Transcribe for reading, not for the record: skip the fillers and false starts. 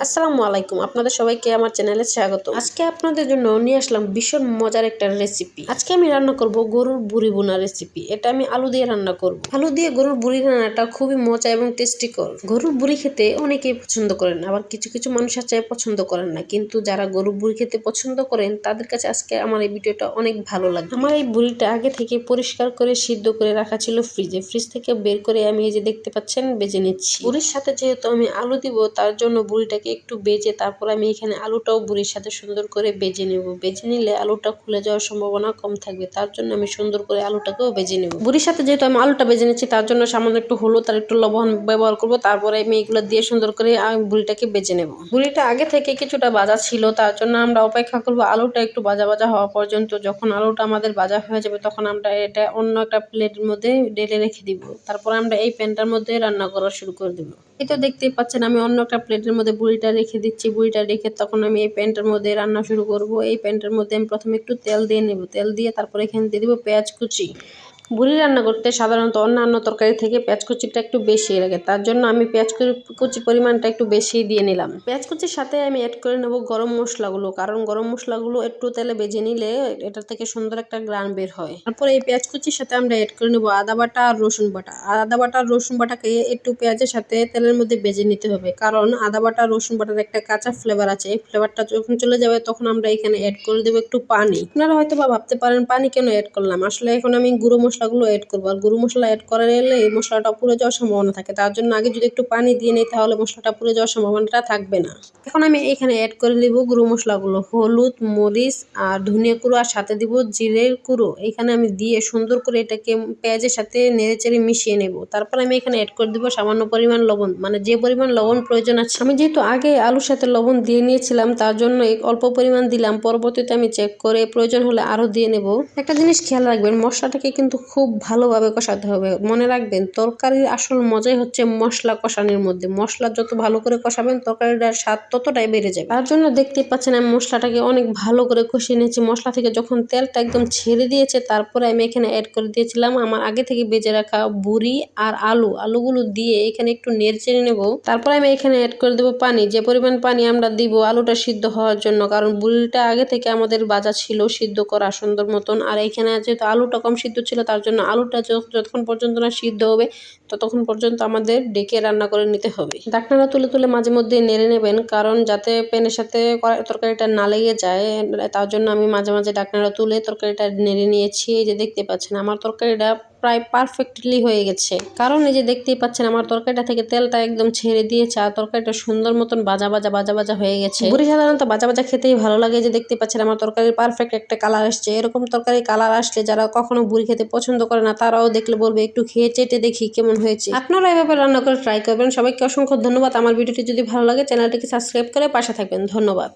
আসসালামু আলাইকুম, আপনাদের সবাইকে আমার চ্যানেলে স্বাগত। আজকে আপনাদের জন্য নিয়ে আসলাম ভীষণ মজার একটা রেসিপি। আজকে আমি রান্না করব গরুর বুড়ি বোনা রেসিপি। এটা আমি আলু দিয়ে রান্না করব। আলু দিয়ে গরুর বুড়ি রান্নাটা খুবই মজা এবং টেস্টিকর। গরুর বুড়ি খেতে অনেকেই পছন্দ করেন, আবার কিছু কিছু মানুষ আছে পছন্দ করেন না, কিন্তু যারা গরুর বুড়ি খেতে পছন্দ করেন তাদের কাছে আজকে আমার এই ভিডিওটা অনেক ভালো লাগে। আমার এই বুড়িটা আগে থেকে পরিষ্কার করে সিদ্ধ করে রাখা ছিল ফ্রিজে। ফ্রিজ থেকে বের করে আমি এই যে দেখতে পাচ্ছেন বেজে নিচ্ছি। বুড়ির সাথে যেহেতু আমি আলু দিব, তার জন্য বুড়িটাকে একটু বেজে তারপর আমি এখানে আলুটাও বুড়ির সাথে সুন্দর করে বেজে নেব। বেজে নিলে আলুটা খুলে যাওয়ার সম্ভাবনা কম থাকবে, তার জন্য আমি সুন্দর করে আলুটাকেও বেজে নেব। বুড়ির সাথে যেহেতু আমি আলুটা বেজে নিচ্ছি, তার জন্য সামান্য একটু হলুদ আর একটু লবণ ব্যবহার করব। তারপরে আমি এগুলো দিয়ে সুন্দর করে বুড়িটাকে বেজে নেব। বুড়িটা আগে থেকে কিছুটা ভাজা ছিল, তার জন্য আমরা অপেক্ষা করব আলুটা একটু ভাজা ভাজা হওয়া পর্যন্ত। যখন আলুটা আমাদের ভাজা হয়ে যাবে তখন আমরা এটা অন্য একটা প্লেটের মধ্যে ঢেলে রেখে দিব। তারপর আমরা এই প্যানটার মধ্যে রান্না করা শুরু করে দেব। এই তো দেখতেই পাচ্ছেন আমি অন্য একটা প্লেটের মধ্যে বুড়িটা রেখে দিচ্ছি। বুড়িটা রেখে তখন আমি এই প্যানটার মধ্যে রান্না শুরু করব। এই প্যানটার মধ্যে আমি প্রথমে একটু তেল দিয়ে নেব। তেল দিয়ে তারপরে এখানে দিয়ে দেবো পেঁয়াজ কুচি। বুড়ি রান্না করতে সাধারণত অন্যান্য তরকারি থেকে পেঁয়াজ কুচিটা একটু বেশি লাগে, তার জন্য আমি পেঁয়াজ কুচি পরিমাণটা একটু বেশি দিয়ে নিলাম। পেঁয়াজ কুচির সাথে আমি অ্যাড করে নেব গরম মশলাগুলো, কারণ গরম মশলাগুলো একটু তেলে ভেজে নিলে এটা থেকে সুন্দর একটা গ্রান বের হয়। তারপরে এই পেঁয়াজ কুচির সাথে আমরা অ্যাড করে নেব আদা বাটা আর রসুন বাটা। আদা বাটা আর রসুন বাটাকে একটু পেঁয়াজের সাথে তেলের মধ্যে ভেজে নিতে হবে, কারণ আদা বাটা রসুন বাটার একটা কাঁচা ফ্লেভার আছে। এই ফ্লেভারটা যখন চলে যাবে তখন আমরা এখানে অ্যাড করে দেবো একটু পানি। আপনারা হয়তো বা ভাবতে পারেন পানি কেন অ্যাড করলাম, আসলে এখন আমি গুঁড়ো মশলাগুলো অ্যাড করবো, আর গুঁড়ো মশলা অ্যাড করা গেলে এই মশলাটা পুড়ে যাওয়ার সম্ভাবনা থাকে। তার জন্য আগে যদি একটু পানি দিয়ে নিই তাহলে মশলাটা পুড়ে যাওয়ার সম্ভাবনাটা থাকবে না। এখন আমি এখানে অ্যাড করে দিব গুঁড়ো মশলাগুলো, হলুদ, মরিচ আর ধনিয়া গুঁড়ো, আর সাথে দিব জিরের গুঁড়ো। এখানে আমি দিয়ে সুন্দর করে এটাকে পেঁয়াজের সাথে নেড়েচেড়ে মিশিয়ে নেব। তারপর আমি এখানে অ্যাড করে দিব সামান্য পরিমাণ লবণ, মানে যে পরিমাণ লবণ প্রয়োজন আছে। আমি যেহেতু আগে আলুর সাথে লবণ দিয়ে নিয়েছিলাম, তার জন্য অল্প পরিমাণ দিলাম। পরবর্তীতে আমি চেক করে প্রয়োজন হলে আরও দিয়ে নেব। একটা জিনিস খেয়াল রাখবেন, মশলাটাকে কিন্তু খুব ভালোভাবে কষাতে হবে। মনে রাখবেন তরকারির আসল মজাই হচ্ছে মশলা কষানোর মধ্যে। মশলা যত ভালো করে কষাবেন তরকারিটার স্বাদ ততটাই বেড়ে যাবে। তার জন্য দেখতেই পাচ্ছেন আমি মশলাটাকে অনেক ভালো করে কষিয়ে নিয়েছি। মশলা থেকে যখন তেলটা একদম ছেড়ে দিয়েছে তারপরে আমি এখানে অ্যাড করে দিয়েছিলাম আমার আগে থেকে বেজে রাখা বুড়ি আর আলুগুলো দিয়ে এখানে একটু নেড়ে নেব। তারপরে আমি এখানে অ্যাড করে দেবো পানি। যে পরিমাণ পানি আমরা দিব আলুটা সিদ্ধ হওয়ার জন্য, কারণ বুড়িটা আগে থেকে আমাদের ভাজা ছিল সিদ্ধ করা সুন্দর মতন। আর এখানে যেহেতু আলুটা কম সিদ্ধ ছিল, তার জন্য আলুটা যতক্ষণ পর্যন্ত না সিদ্ধ হবে ততক্ষণ পর্যন্ত আমাদের ডেকে রান্না করে নিতে হবে। ঢাকনাটা তুলে তুলে মাঝে মধ্যে নেড়ে নেবেন, কারণ যাতে প্যানের সাথে তরকারিটা না লেগে যায়। তার জন্য আমি মাঝে মাঝে ঢাকনাটা তুলে তরকারিটা নেড়ে নিয়েছি। এই যে দেখতে পাচ্ছেন আমার তরকারিটা প্রায় পারফেক্টলি হয়ে গেছে, কারণ এই যে দেখতেই পাচ্ছেন আমার তরকারিটা থেকে তেলটা একদম ছেড়ে দিয়েছে আর তরকারিটা সুন্দর মতন ভাজা ভাজা হয়ে গেছে। বুড়ি সাধারণত ভাজা ভাজা খেতেই ভালো লাগে। যে দেখতে পাচ্ছেন আমার তরকারির পারফেক্ট একটা কালার আসছে। এরকম তরকারি কালার আসলে যারা কখনো বুড়ি খেতে পছন্দ করে না তারাও দেখলে বলবে একটু খেয়ে চেটে দেখি কেমন হয়েছে। আপনারা এভাবে রান্না করে ট্রাই করবেন। সবাইকে অসংখ্য ধন্যবাদ। আমার ভিডিওটি যদি ভালো লাগে চ্যানেলটিকে সাবস্ক্রাইব করে পাশে থাকবেন। ধন্যবাদ।